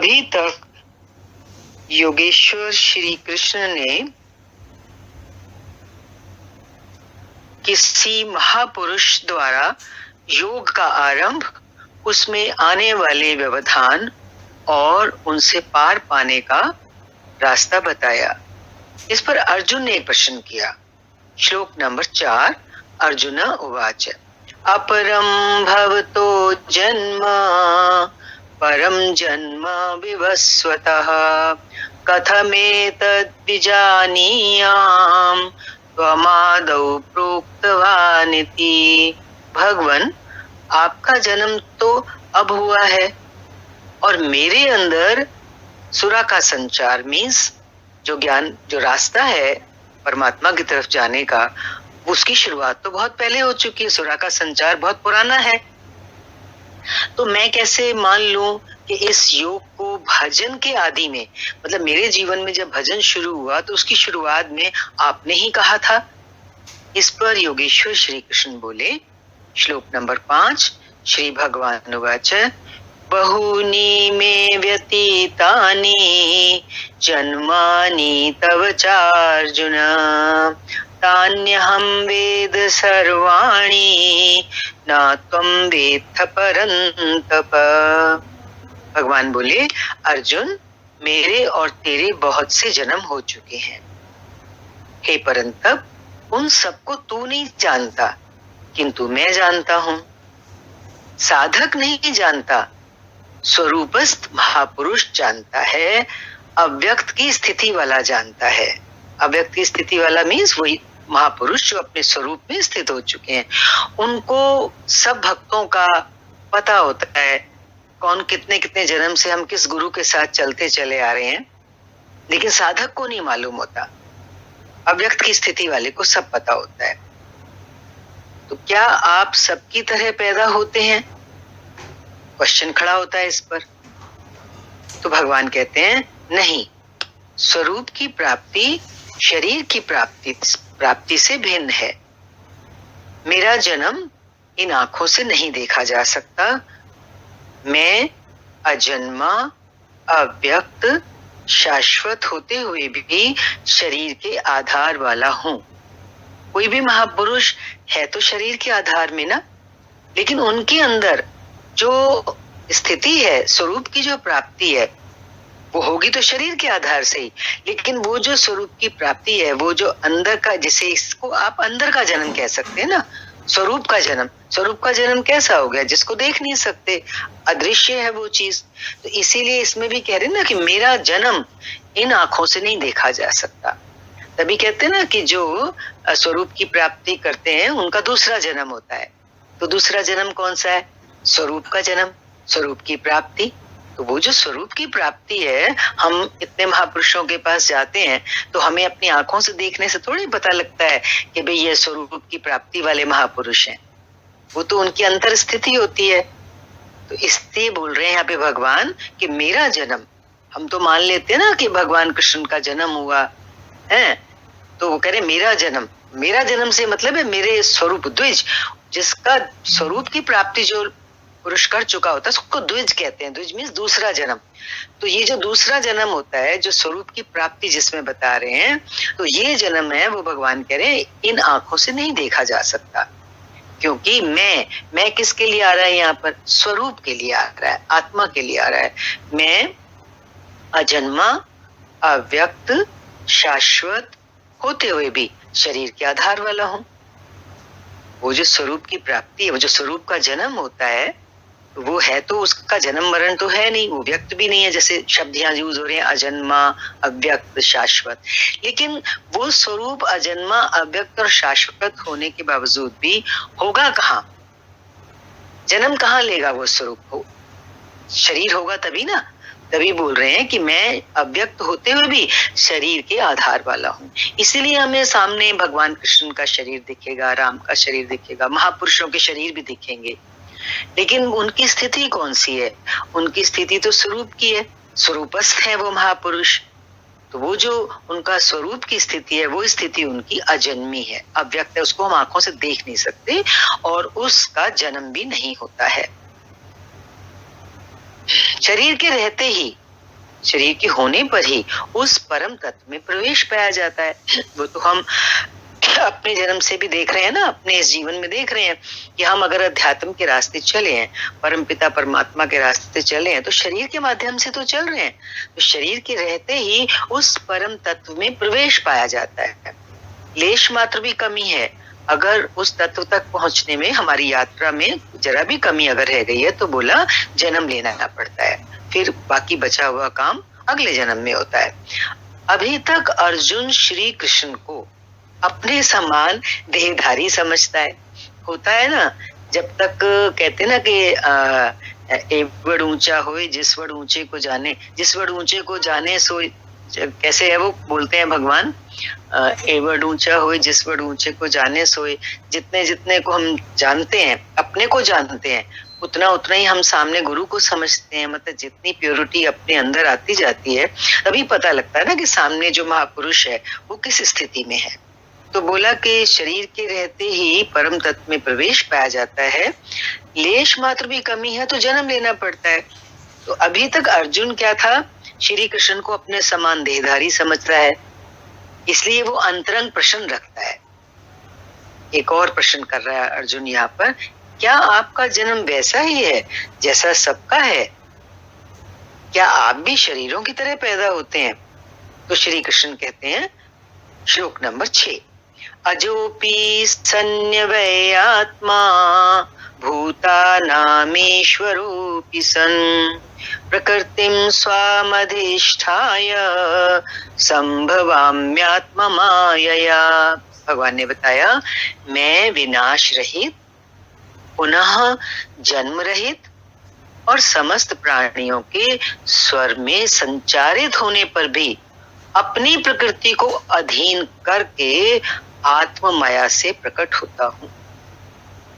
अभी तक योगेश्वर श्री कृष्ण ने किसी महापुरुष द्वारा योग का आरंभ, उसमें आने वाले व्यवधान और उनसे पार पाने का रास्ता बताया। इस पर अर्जुन ने एक प्रश्न किया। श्लोक नंबर 4। अर्जुन उवाच अपरं भवतो जन्म परं जन्म विवस्वतः कथमेतद् विजानीयाम् त्वमादौ प्रोक्तवानिति। भगवान, आपका जन्म तो अब हुआ है और मेरे अंदर सुरा का संचार मीन्स जो ज्ञान, जो रास्ता है परमात्मा की तरफ जाने का, उसकी शुरुआत तो बहुत पहले हो चुकी है। सुरा का संचार बहुत पुराना है। तो मैं कैसे मान लूं कि इस योग को भजन के आदि में, मतलब मेरे जीवन में जब भजन शुरू हुआ तो उसकी शुरुआत में आपने ही कहा था। इस पर योगेश्वर श्री कृष्ण बोले। श्लोक नंबर 5। श्री भगवान उवाच बहूनि मे व्यतीतानि जन्मानि तव चार्जुन तान्यहं वेद सर्वाणि न त्वं वेत्थ परन्तप। भगवान बोले, अर्जुन, मेरे और तेरे बहुत से जन्म हो चुके हैं। हे परंतप, उन सबको तू नहीं जानता, किंतु मैं जानता हूं। साधक नहीं जानता, स्वरूपस्थ महापुरुष जानता है। अव्यक्त की स्थिति वाला जानता है। अव्यक्त की स्थिति वाला मीन्स वही महापुरुष जो अपने स्वरूप में स्थित हो चुके हैं। उनको सब भक्तों का पता होता है, कौन कितने कितने जन्म से हम किस गुरु के साथ चलते चले आ रहे हैं, लेकिन साधक को नहीं मालूम होता। अव्यक्त की स्थिति वाले को सब पता होता है। तो क्या आप सबकी तरह पैदा होते हैं? क्वेश्चन खड़ा होता है इस पर। तो भगवान कहते हैं नहीं, स्वरूप की प्राप्ति शरीर की प्राप्ति से भिन्न है। मेरा जन्म इन आंखों से नहीं देखा जा सकता। मैं अजन्मा, अव्यक्त, शाश्वत होते हुए भी शरीर के आधार वाला हूं। कोई भी महापुरुष है तो शरीर के आधार में ना, लेकिन उनके अंदर जो स्थिति है, स्वरूप की जो प्राप्ति है, वो होगी तो शरीर के आधार से ही। लेकिन वो जो स्वरूप की प्राप्ति है, वो जो अंदर का, जिसे इसको आप अंदर का जन्म कह सकते हैं ना, स्वरूप का जन्म। स्वरूप का जन्म कैसा हो गया? जिसको देख नहीं सकते, अदृश्य है वो चीज। तो इसीलिए इसमें भी कह रहे ना कि मेरा जन्म इन आंखों से नहीं देखा जा सकता। तभी कहते हैं ना कि जो स्वरूप की प्राप्ति करते हैं उनका दूसरा जन्म होता है। तो दूसरा जन्म कौन सा है? स्वरूप का जन्म, स्वरूप की प्राप्ति। तो वो जो स्वरूप की प्राप्ति है, हम इतने महापुरुषों के पास जाते हैं तो हमें अपनी आंखों से देखने से थोड़ी पता लगता है कि भाई ये स्वरूप की प्राप्ति वाले महापुरुष हैं। वो तो उनकी अंतर स्थिति होती है। तो इसलिए बोल रहे हैं यहाँ पे भगवान कि मेरा जन्म, हम तो मान लेते हैं ना कि भगवान कृष्ण का जन्म हुआ है, तो वो कह रहे मेरा जन्म। मेरा जन्म से मतलब है मेरे स्वरूप द्विज, जिसका स्वरूप की प्राप्ति जो पुरुष कर चुका होता है उसको द्विज कहते हैं। द्विज मीन्स दूसरा जन्म। तो ये जो दूसरा जन्म होता है, जो स्वरूप की प्राप्ति जिसमें बता रहे हैं, तो ये जन्म है वो भगवान कह रहे हैं इन आंखों से नहीं देखा जा सकता। क्योंकि मैं किसके लिए आ रहा है यहाँ पर? स्वरूप के लिए आ रहा है, आत्मा के लिए आ रहा है। मैं अजन्मा, अव्यक्त, शाश्वत होते हुए भी शरीर के आधार वाला हूं। वो जो स्वरूप की प्राप्ति है, वो जो स्वरूप का जन्म होता है, वो है तो उसका जन्म मरण तो है नहीं, वो व्यक्त भी नहीं है। जैसे शब्द यहाँ यूज हो रहे हैं अजन्मा, अव्यक्त, शाश्वत। लेकिन वो स्वरूप अजन्मा, अव्यक्त और शाश्वत होने के बावजूद भी होगा कहाँ? जन्म कहाँ लेगा वो स्वरूप? हो शरीर होगा तभी ना। तभी बोल रहे हैं कि मैं अव्यक्त होते हुए भी शरीर के आधार वाला हूँ। इसीलिए हमें सामने भगवान कृष्ण का शरीर दिखेगा, राम का शरीर दिखेगा, महापुरुषों के शरीर भी दिखेंगे। लेकिन उनकी स्थिति कौन सी है? उनकी स्थिति तो स्वरूप की है, स्वरूपस्थ है वो महापुरुष। तो वो जो उनका स्वरूप की स्थिति है, वो स्थिति उनकी अजन्मी है, अव्यक्त है, उसको हम आंखों से देख नहीं सकते और उसका जन्म भी नहीं होता है। शरीर के रहते ही शरीर के होने पर ही उस परम तत्व में प्रवेश पाया जाता है। वो तो हम अपने जन्म से भी देख रहे हैं ना, अपने इस जीवन में देख रहे हैं कि हम अगर अध्यात्म के रास्ते चले हैं, परम पिता परमात्मा के रास्ते चले हैं, तो शरीर के माध्यम से तो चल रहे हैं, तो शरीर के रहते ही उस परम तत्व में प्रवेश पाया जाता है। लेश मात्र भी कमी है, अगर उस तत्व तक पहुंचने में हमारी यात्रा में जरा भी कमी अगर रह गई है, तो बोला जन्म लेना पड़ता है, फिर बाकी बचा हुआ काम अगले जन्म में होता है। अभी तक अर्जुन श्री कृष्ण को अपने समान देहधारी समझता है। होता है ना, जब तक कहते ना कि एवड़ ऊंचा होए जिस वड़ ऊंचे को जाने, जिस वड़ ऊंचे को जाने सो, कैसे है वो बोलते हैं भगवान, एवड़ ऊंचा होए जिस वड़ ऊंचे को जाने सोए। जितने जितने को हम जानते हैं, अपने को जानते हैं, उतना उतना ही हम सामने गुरु को समझते हैं। मतलब जितनी प्योरिटी अपने अंदर आती जाती है, तभी पता लगता है ना कि सामने जो महापुरुष है वो किस स्थिति में है। तो बोला कि शरीर के रहते ही परम तत्व में प्रवेश पाया जाता है, लेश मात्र भी कमी है तो जन्म लेना पड़ता है। तो अभी तक अर्जुन क्या था, श्री कृष्ण को अपने समान देहधारी समझता है, इसलिए वो अंतरंग प्रश्न रखता है। एक और प्रश्न कर रहा है अर्जुन यहाँ पर, क्या आपका जन्म वैसा ही है जैसा सबका है? क्या आप भी शरीरों की तरह पैदा होते हैं? तो श्री कृष्ण कहते हैं, श्लोक नंबर 6, अजोपि सन्न्यवय आत्मा भूतानामीश्वरोऽपि सन् प्रकृतिं स्वामधिष्ठाय संभवाम्यात्म मायया। भगवान ने बताया, मैं विनाश रहित, पुनः जन्म रहित और समस्त प्राणियों के स्वर में संचारित होने पर भी अपनी प्रकृति को अधीन करके आत्म माया से प्रकट होता हूं।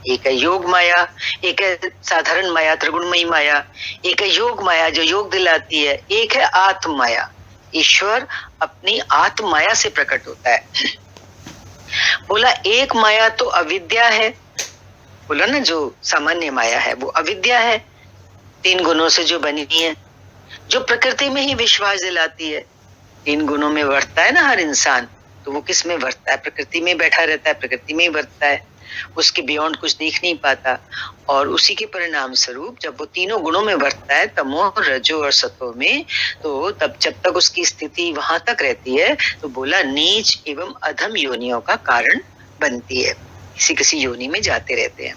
एक है योग माया, एक है साधारण माया, त्रिगुणमयी माया, एक है योग माया जो योग दिलाती है, एक है आत्म माया। ईश्वर अपनी आत्म माया से प्रकट होता है। बोला एक माया तो अविद्या है, बोला ना जो सामान्य माया है वो अविद्या है, 3 गुणों से जो बनी है, जो प्रकृति में ही विश्वास दिलाती है। 3 गुणों में वर्तता है ना हर इंसान, तो वो किस में वर्तता है? प्रकृति में बैठा रहता है, प्रकृति में ही वर्तता है, उसके बियॉन्ड कुछ देख नहीं पाता। और उसी के परिणाम स्वरूप जब वो तीनों गुणों में वर्तता है, तमो रजो और सतो में, तो तब जब तक उसकी स्थिति वहां तक रहती है, तो बोला नीच एवं अधम योनियों का कारण बनती है, किसी किसी योनि में जाते रहते हैं।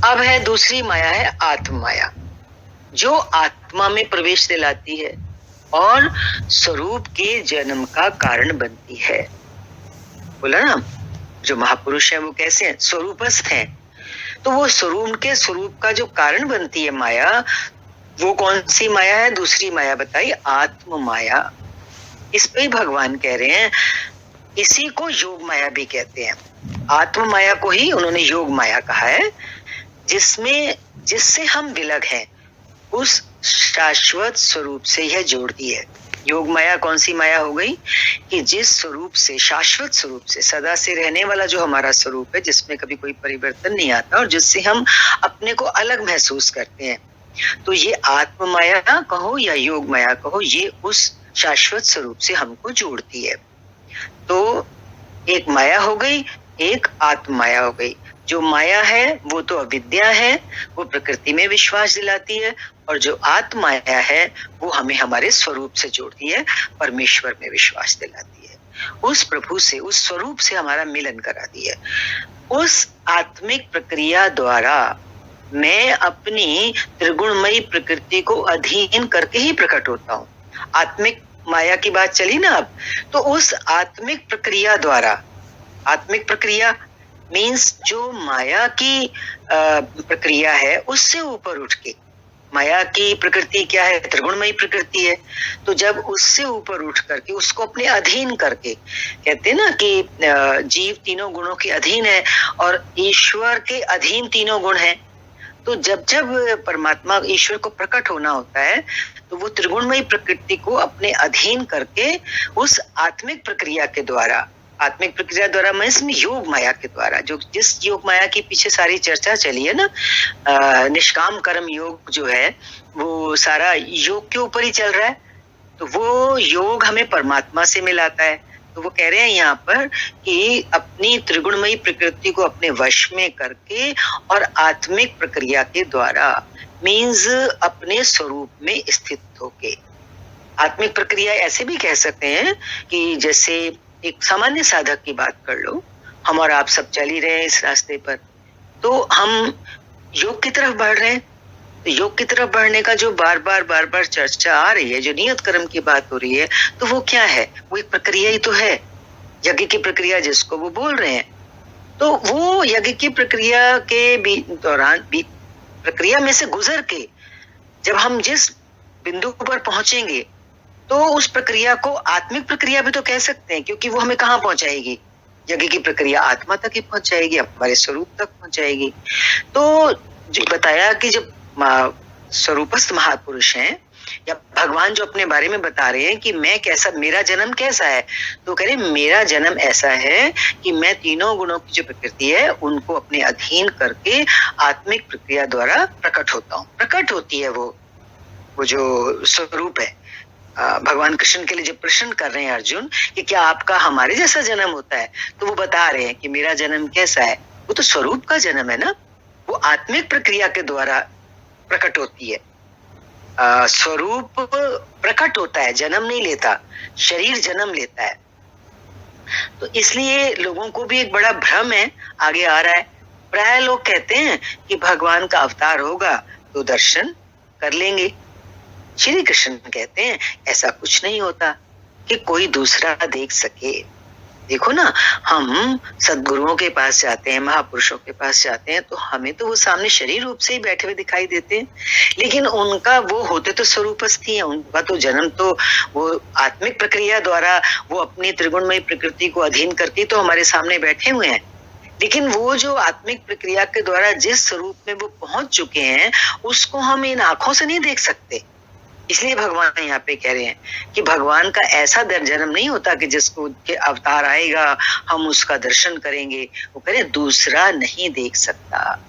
अब है दूसरी माया, है आत्म माया, जो आत्मा में प्रवेश दिलाती है और स्वरूप के जन्म का कारण बनती है। बोला ना, जो महापुरुष है वो कैसे हैं? स्वरूपस्थ हैं। तो वो स्वरूप का जो कारण बनती है माया, वो कौन सी माया है? दूसरी माया बताई, आत्म माया। इस पे ही भगवान कह रहे हैं, इसी को योग माया भी कहते हैं। आत्म माया को ही उन्होंने योग माया कहा है, जिससे हम विलग हैं, उस शाश्वत स्वरूप से यह जोड़ती है। योग माया कौन सी माया हो गई कि जिस स्वरूप से, शाश्वत स्वरूप से, सदा से रहने वाला जो हमारा स्वरूप है, जिसमें कभी कोई परिवर्तन नहीं आता और जिससे हम अपने को अलग महसूस करते हैं, तो ये आत्म माया कहो या योग माया कहो, ये उस शाश्वत स्वरूप से हमको जोड़ती है। तो एक माया हो गई, एक आत्म माया हो गई। जो माया है वो तो अविद्या है, वो प्रकृति में विश्वास दिलाती है, और जो आत्म माया है वो हमें हमारे स्वरूप से जोड़ती है, परमेश्वर में विश्वास दिलाती है, उस प्रभु से, उस स्वरूप से हमारा मिलन कराती है। उस आत्मिक प्रक्रिया द्वारा मैं अपनी त्रिगुणमयी प्रकृति को अधीन करके ही प्रकट होता हूँ। आत्मिक माया की बात चली ना अब, तो उस आत्मिक प्रक्रिया द्वारा, आत्मिक प्रक्रिया मीन्स जो माया की प्रक्रिया है उससे ऊपर उठ के, माया की प्रकृति क्या है? त्रिगुणमयी प्रकृति है। तो जब उससे ऊपर उठ करके, उसको अपने अधीन करके, कहते हैं ना कि जीव तीनों गुणों के अधीन है और ईश्वर के अधीन तीनों गुण हैं। तो जब जब परमात्मा ईश्वर को प्रकट होना होता है, तो वो त्रिगुणमयी प्रकृति को अपने अधीन करके उस आत्मिक प्रक्रिया के द्वारा, आत्मिक प्रक्रिया द्वारा मैं इसमें योग माया के द्वारा, जो जिस योग माया के पीछे सारी चर्चा चली है ना, निष्काम कर्म योग जो है, वो सारा योग के ऊपर ही चल रहा है। तो वो योग हमें परमात्मा से मिलाता है। तो वो कह रहे हैं यहाँ पर कि अपनी त्रिगुणमयी प्रकृति को अपने वश में करके और आत्मिक प्रक्रिया के द्वारा, मीन्स अपने स्वरूप में स्थित होके। आत्मिक प्रक्रिया ऐसे भी कह सकते हैं कि जैसे एक सामान्य साधक की बात कर लो, हम और आप सब चल ही रहे हैं इस रास्ते पर, तो हम योग की तरफ बढ़ रहे हैं। तो योग की तरफ बढ़ने का जो बार बार चर्चा आ रही है, जो नियत कर्म की बात हो रही है, तो वो क्या है? वो एक प्रक्रिया ही तो है, यज्ञ की प्रक्रिया जिसको वो बोल रहे हैं। तो वो यज्ञ की प्रक्रिया के दौरान प्रक्रिया में से गुजर के जब हम जिस बिंदु पर पहुंचेंगे, तो उस प्रक्रिया को आत्मिक प्रक्रिया भी तो कह सकते हैं, क्योंकि वो हमें कहाँ पहुंचाएगी? यज्ञ की प्रक्रिया आत्मा तक ही पहुंचाएगी, हमारे स्वरूप तक पहुंचाएगी। तो जो बताया कि जब स्वरूपस्थ महापुरुष हैं या भगवान जो अपने बारे में बता रहे हैं कि मैं कैसा, मेरा जन्म कैसा है, तो कह रहे मेरा जन्म ऐसा है कि मैं तीनों गुणों की जो प्रकृति है उनको अपने अधीन करके आत्मिक प्रक्रिया द्वारा प्रकट होता हूँ। प्रकट होती है वो जो स्वरूप है। भगवान कृष्ण के लिए जब प्रश्न कर रहे हैं अर्जुन कि क्या आपका हमारे जैसा जन्म होता है, तो वो बता रहे हैं कि मेरा जन्म कैसा है, वो तो स्वरूप का जन्म है ना, वो आत्मिक प्रक्रिया के द्वारा प्रकट होती है। स्वरूप प्रकट होता है, जन्म नहीं लेता, शरीर जन्म लेता है। तो इसलिए लोगों को भी एक बड़ा भ्रम है, आगे आ रहा है। प्राय लोग कहते हैं कि भगवान का अवतार होगा तो दर्शन कर लेंगे। श्री कृष्ण कहते हैं ऐसा कुछ नहीं होता कि कोई दूसरा देख सके। देखो ना, हम सद्गुरुओं के पास जाते हैं, महापुरुषों के पास जाते हैं, तो हमें तो वो सामने शरीर रूप से ही बैठे हुए दिखाई देते हैं, लेकिन उनका वो होते तो स्वरूपस्थ ही है। उनका तो जन्म तो वो आत्मिक प्रक्रिया द्वारा, वो अपनी त्रिगुणमयी प्रकृति को अधीन करके तो हमारे सामने बैठे हुए हैं। लेकिन वो जो आत्मिक प्रक्रिया के द्वारा जिस स्वरूप में वो पहुंच चुके हैं, उसको हम इन आंखों से नहीं देख सकते। इसलिए भगवान यहाँ पे कह रहे हैं कि भगवान का ऐसा जन्म नहीं होता कि जिसको के अवतार आएगा हम उसका दर्शन करेंगे। वो कह रहे दूसरा नहीं देख सकता।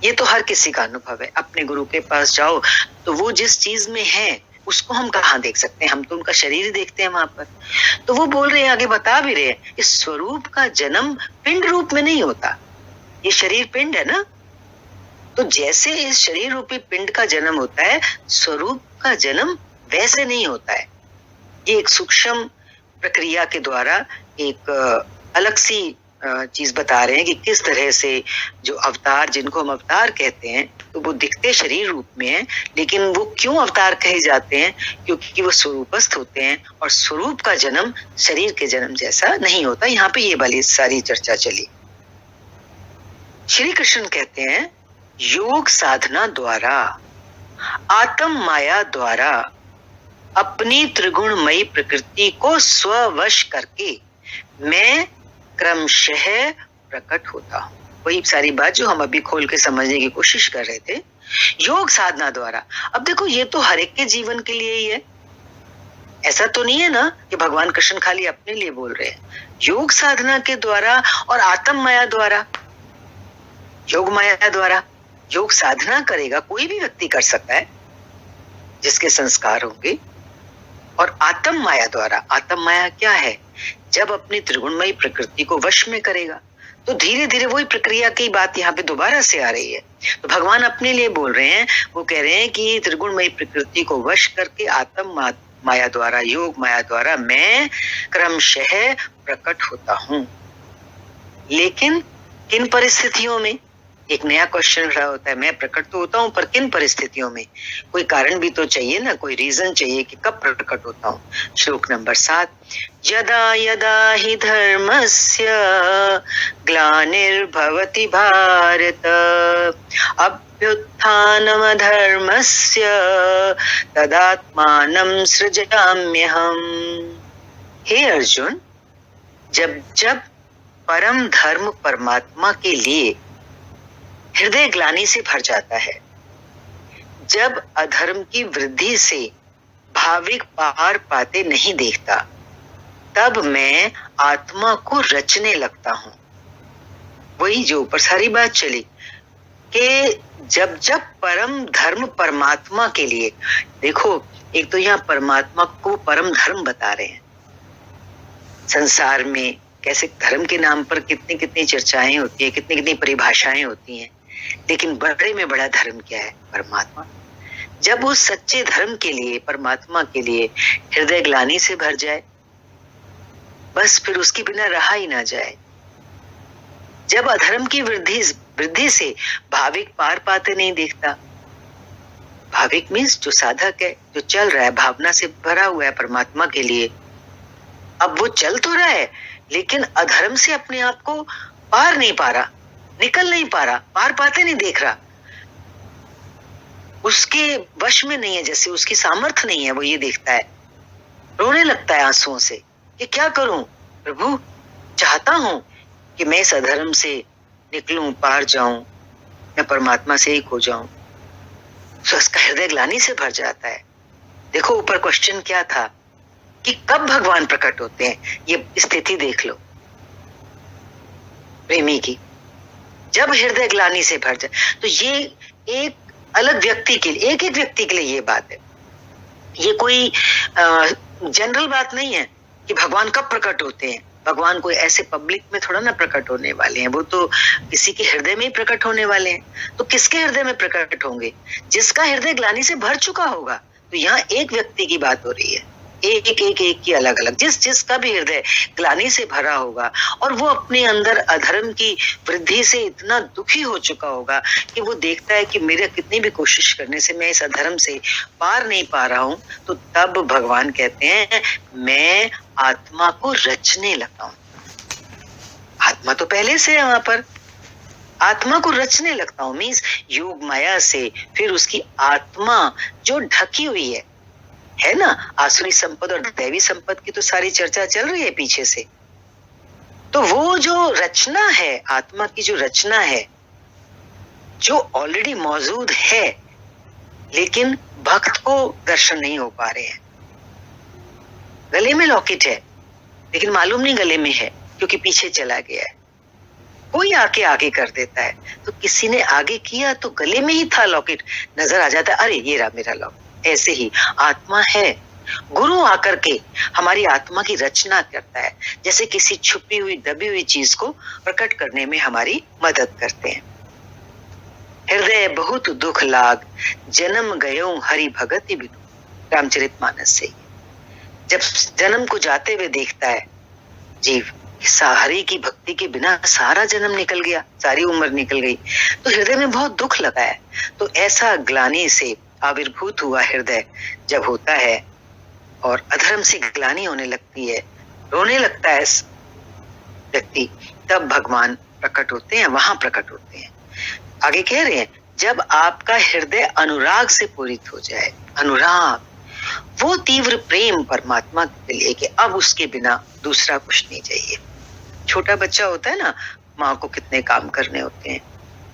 ये तो हर किसी का अनुभव है। अपने गुरु के पास जाओ तो वो जिस चीज में है उसको हम कहाँ देख सकते हैं? हम तो उनका शरीर ही देखते हैं वहां पर। तो वो बोल रहे हैं, आगे बता भी रहे हैं, इस स्वरूप का जन्म पिंड रूप में नहीं होता। ये शरीर पिंड है ना, तो जैसे इस शरीर रूपी पिंड का जन्म होता है, स्वरूप का जन्म वैसे नहीं होता है। ये एक सूक्ष्म प्रक्रिया के द्वारा एक अलग सी चीज बता रहे हैं कि किस तरह से जो अवतार, जिनको हम अवतार कहते हैं, तो वो दिखते शरीर रूप में है, लेकिन वो क्यों अवतार कहे जाते हैं? क्योंकि वो स्वरूपस्थ होते हैं और स्वरूप का जन्म शरीर के जन्म जैसा नहीं होता। यहाँ पे ये वाली सारी चर्चा चली। श्री कृष्ण कहते हैं योग साधना द्वारा, आत्म माया द्वारा अपनी त्रिगुणमयी प्रकृति को स्ववश करके मैं क्रमशः प्रकट होता हूँ। वही सारी बात जो हम अभी खोल के समझने की कोशिश कर रहे थे, योग साधना द्वारा। अब देखो, ये तो हर एक के जीवन के लिए ही है। ऐसा तो नहीं है ना कि भगवान कृष्ण खाली अपने लिए बोल रहे हैं। योग साधना के द्वारा और आत्म माया द्वारा, योग माया द्वारा योग साधना करेगा कोई भी व्यक्ति कर सकता है जिसके संस्कार होंगे। और आत्म माया द्वारा, आत्म माया क्या है? जब अपनी त्रिगुणमयी प्रकृति को वश में करेगा तो धीरे धीरे वही प्रक्रिया की बात यहाँ पे दोबारा से आ रही है। तो भगवान अपने लिए बोल रहे हैं, वो कह रहे हैं कि त्रिगुणमयी प्रकृति को वश करके आत्म माया द्वारा, योग माया द्वारा मैं क्रमशः प्रकट होता हूँ। लेकिन किन परिस्थितियों में? एक नया क्वेश्चन रहा होता है, मैं प्रकट तो होता हूँ पर किन परिस्थितियों में? कोई कारण भी तो चाहिए ना, कोई रीजन चाहिए कि कब प्रकट होता हूँ। श्लोक नंबर 7, यदा यदा हि धर्मस्य ग्लानिर्भवति भारत अभ्युत्थानमधर्मस्य तदात्मानं सृजाम्यहम्। हे अर्जुन, जब जब परम धर्म परमात्मा के लिए हृदय ग्लानि से भर जाता है, जब अधर्म की वृद्धि से भाविक पार पाते नहीं देखता, तब मैं आत्मा को रचने लगता हूं। वही जो ऊपर सारी बात चली, कि जब जब परम धर्म परमात्मा के लिए, देखो एक तो यहाँ परमात्मा को परम धर्म बता रहे हैं, संसार में कैसे धर्म के नाम पर कितनी कितनी चर्चाएं होती है, कितनी कितनी परिभाषाएं होती हैं, लेकिन बड़े में बड़ा धर्म क्या है? परमात्मा। जब उस सच्चे धर्म के लिए, परमात्मा के लिए हृदय ग्लानि से भर जाए, बस फिर उसके बिना रहा ही ना जाए। जब अधर्म की वृद्धि से भाविक पार पाते नहीं देखता, भाविक मीन्स जो साधक है, जो चल रहा है, भावना से भरा हुआ है परमात्मा के लिए, अब वो चल तो रहा है लेकिन अधर्म से अपने आप को पार नहीं पा रहा, निकल नहीं पा रहा, पार पाते नहीं देख रहा, उसके वश में नहीं है, जैसे उसकी सामर्थ्य नहीं है, वो ये देखता है, रोने लगता है आंसुओं से कि क्या करूं प्रभु, चाहता हूं कि मैं इस अधर्म से निकलूं, पार जाऊं, मैं परमात्मा से एक हो जाऊं। तो उसका हृदय ग्लानि से भर जाता है। देखो ऊपर क्वेश्चन क्या था कि कब भगवान प्रकट होते हैं, ये स्थिति देख लो प्रेमी की, जब हृदय ग्लानि से भर जाए। तो ये एक अलग व्यक्ति के लिए, एक एक व्यक्ति के लिए ये बात है, ये कोई जनरल बात नहीं है कि भगवान कब प्रकट होते हैं। भगवान कोई ऐसे पब्लिक में थोड़ा ना प्रकट होने वाले हैं, वो तो किसी के हृदय में ही प्रकट होने वाले हैं। तो किसके हृदय में प्रकट होंगे? जिसका हृदय ग्लानि से भर चुका होगा। तो यहाँ एक व्यक्ति की बात हो रही है, एक एक एक की अलग अलग, जिसका भी हृदय ग्लानि से भरा होगा और वो अपने अंदर अधर्म की वृद्धि से इतना दुखी हो चुका होगा कि वो देखता है कि मेरे कितनी भी कोशिश करने से मैं इस अधर्म से पार नहीं पा रहा हूं, तो तब भगवान कहते हैं मैं आत्मा को रचने लगता हूं। आत्मा तो पहले से है वहां पर, आत्मा को रचने लगता हूं मीन्स योग माया से फिर उसकी आत्मा जो ढकी हुई है ना, आसुरी संपद और दैवी संपद की तो सारी चर्चा चल रही है पीछे से। तो वो जो रचना है, आत्मा की जो रचना है, जो ऑलरेडी मौजूद है, लेकिन भक्त को दर्शन नहीं हो पा रहे हैं। गले में लॉकेट है लेकिन मालूम नहीं गले में है, क्योंकि पीछे चला गया है। कोई आके आगे कर देता है, तो किसी ने आगे किया तो गले में ही था लॉकेट, नजर आ जाता है, अरे ये रहा मेरा लॉकेट। ऐसे ही आत्मा है, गुरु आकर के हमारी आत्मा की रचना करता है, जैसे किसी छुपी हुई दबी हुई चीज को प्रकट करने में हमारी मदद करते हैं। हृदय बहुत दुख लाग, जन्म गयो हरि भगति बिनु, रामचरितमानस से। जब जन्म को जाते हुए देखता है जीव, हरि की भक्ति के बिना सारा जन्म निकल गया, सारी उम्र निकल गई, तो हृदय में बहुत दुख लगा है। तो ऐसा ग्लानि से आविर्भूत हुआ हृदय जब होता है और अधर्म से ग्लानि होने लगती है, रोने लगता है व्यक्ति, तब भगवान प्रकट होते हैं, वहां प्रकट होते हैं। आगे कह रहे हैं जब आपका हृदय अनुराग से पूरित हो जाए, अनुराग वो तीव्र प्रेम परमात्मा के लिए कि अब उसके बिना दूसरा कुछ नहीं चाहिए। छोटा बच्चा होता है ना, माँ को कितने काम करने होते हैं,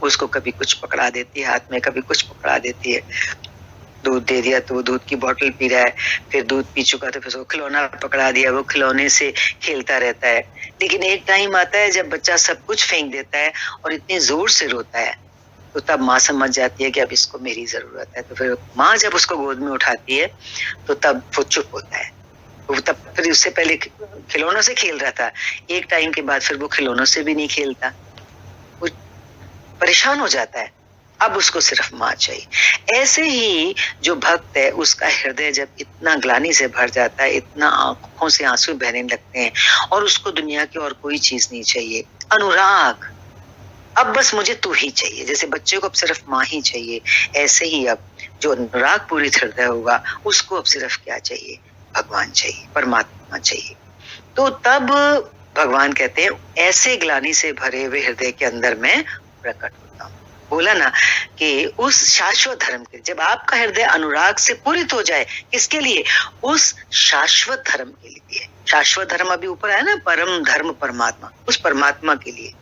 उसको कभी कुछ पकड़ा देती है हाथ में, कभी कुछ पकड़ा देती है, दूध दे दिया तो वो दूध की बोतल पी रहा है, फिर दूध पी चुका तो फिर उसको खिलौना पकड़ा दिया, वो खिलौने से खेलता रहता है। लेकिन एक टाइम आता है जब बच्चा सब कुछ फेंक देता है और इतने जोर से रोता है, तो तब माँ समझ जाती है कि अब इसको मेरी जरूरत है। तो फिर माँ जब उसको गोद में उठाती है तो तब वो चुप होता है। वो तब फिर उससे पहले खिलौनों से खेल रहा था, एक टाइम के बाद फिर वो खिलौनों से भी नहीं खेलता, वो परेशान हो जाता है, अब उसको सिर्फ माँ चाहिए। ऐसे ही जो भक्त है उसका हृदय जब इतना ग्लानि से भर जाता है, इतना आंखों से आंसू बहने लगते हैं और उसको दुनिया की और कोई चीज नहीं चाहिए, अनुराग, अब बस मुझे तू ही चाहिए। जैसे बच्चे को अब सिर्फ माँ ही चाहिए, ऐसे ही अब जो अनुराग पूरी हृदय होगा उसको अब सिर्फ क्या चाहिए? भगवान चाहिए, परमात्मा चाहिए। तो तब भगवान कहते हैं ऐसे ग्लानि से भरे हुए हृदय के अंदर मैं प्रकट होता हूँ। बोला ना कि उस शाश्वत धर्म के, जब आपका हृदय अनुराग से पूरित हो जाए, किसके लिए? उस शाश्वत धर्म के लिए। शाश्वत धर्म अभी ऊपर है ना, परम धर्म परमात्मा, उस परमात्मा के लिए।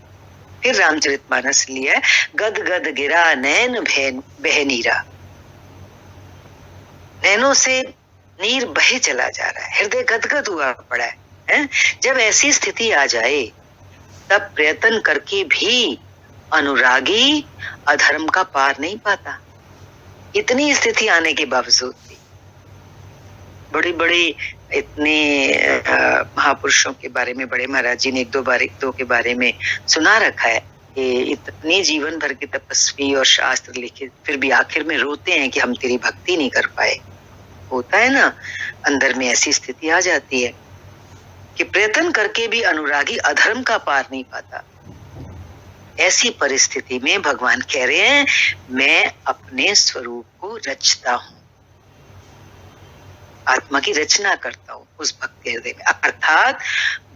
फिर रामचरितमानस लिया, गद गद गिरा नैन बह नीरा, नैनों से नीर बहे चला जा रहा है, हृदय गदगद हुआ पड़ा है? जब ऐसी स्थिति आ जाए तब प्रयत्न करके भी अनुरागी अधर्म का पार नहीं पाता। इतनी स्थिति आने के बावजूद भी बड़ी बड़ी इतने महापुरुषों के बारे में, बड़े महाराज जी ने एक दो के बारे में सुना रखा है कि इतने जीवन भर के तपस्वी और शास्त्र लिखे, फिर भी आखिर में रोते हैं कि हम तेरी भक्ति नहीं कर पाए। होता है ना, अंदर में ऐसी स्थिति आ जाती है कि प्रयत्न करके भी अनुरागी अधर्म का पार नहीं पाता। ऐसी परिस्थिति में भगवान कह रहे हैं, मैं अपने स्वरूप को रचता हूं, आत्मा की रचना करता हूं उस भक्त हृदय में। अर्थात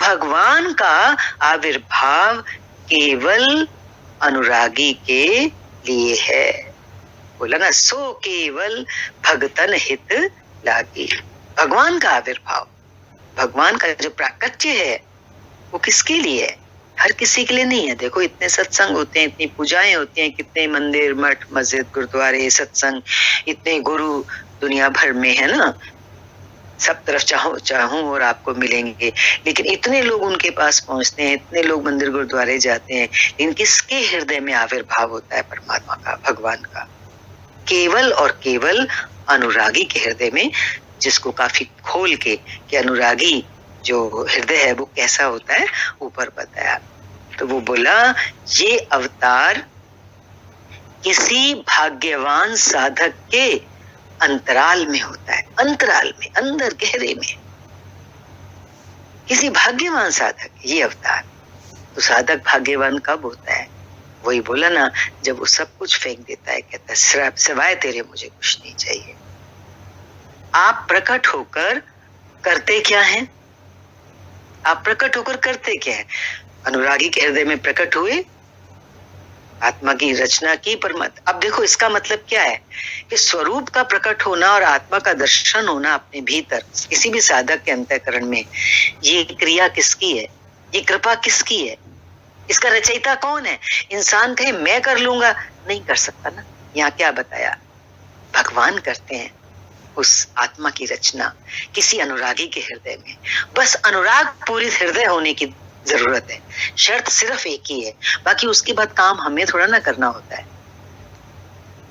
भगवान का आविर्भाव केवल अनुरागी के लिए है। बोला ना, सो केवल भगतन हित लागी। भगवान का आविर्भाव, भगवान का जो प्राकट्य है वो किसके लिए है? हर किसी के लिए नहीं है। देखो इतने सत्संग होते हैं, इतनी पूजाएं होती हैं, कितने मंदिर, मठ, मस्जिद, गुरुद्वारे, सत्संग, इतने गुरु दुनिया भर में है ना, सब तरफ चाहूं और आपको मिलेंगे। लेकिन इतने लोग उनके पास पहुंचते हैं, इतने लोग मंदिर गुरुद्वारे जाते हैं, लेकिन किसके हृदय में आविर्भाव होता है परमात्मा का, भगवान का? केवल और केवल अनुरागी के हृदय में, जिसको काफी खोल के कि अनुरागी जो हृदय है वो कैसा होता है ऊपर बताया। तो वो बोला, ये अवतार किसी भाग्यवान साधक के अंतराल में होता है, अंतराल में, अंदर गहरे में, किसी भाग्यवान साधक ये अवतार। तो साधक भाग्यवान कब होता है? वही बोला ना, जब वो सब कुछ फेंक देता है, कहता है सिवाय तेरे मुझे कुछ नहीं चाहिए। आप प्रकट होकर करते क्या हैं? आप प्रकट होकर करते क्या है? अनुरागी के हृदय में प्रकट हुए, आत्मा की रचना की, परमात्मा। अब देखो इसका मतलब क्या है कि स्वरूप का प्रकट होना और आत्मा का दर्शन होना अपने भीतर किसी भी साधक के अंतःकरण में, ये क्रिया किसकी है? ये कृपा किसकी है? इसका रचयिता कौन है? इंसान कहे मैं कर लूंगा, नहीं कर सकता ना। यहाँ क्या बताया? भगवान करते हैं उस आत्मा की रचना किसी अनुरागी के हृदय में। बस अनुराग पूरी हृदय होने की जरूरत है। शर्त सिर्फ एक ही है, बाकी उसके बाद काम हमें थोड़ा ना करना होता है।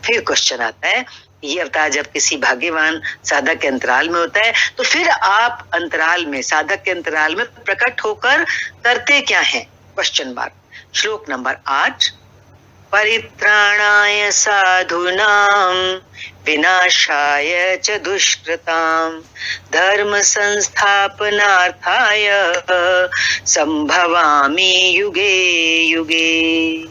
फिर क्वेश्चन आता है, ये अवतार जब किसी भाग्यवान साधक के अंतराल में होता है, तो फिर आप अंतराल में, साधक के अंतराल में प्रकट होकर करते क्या हैं? Question mark. श्लोक नंबर 8, परित्राणाय साधूनां विनाशाय च दुष्कृतां धर्म संस्थापनार्थाय संभवामि युगे युगे।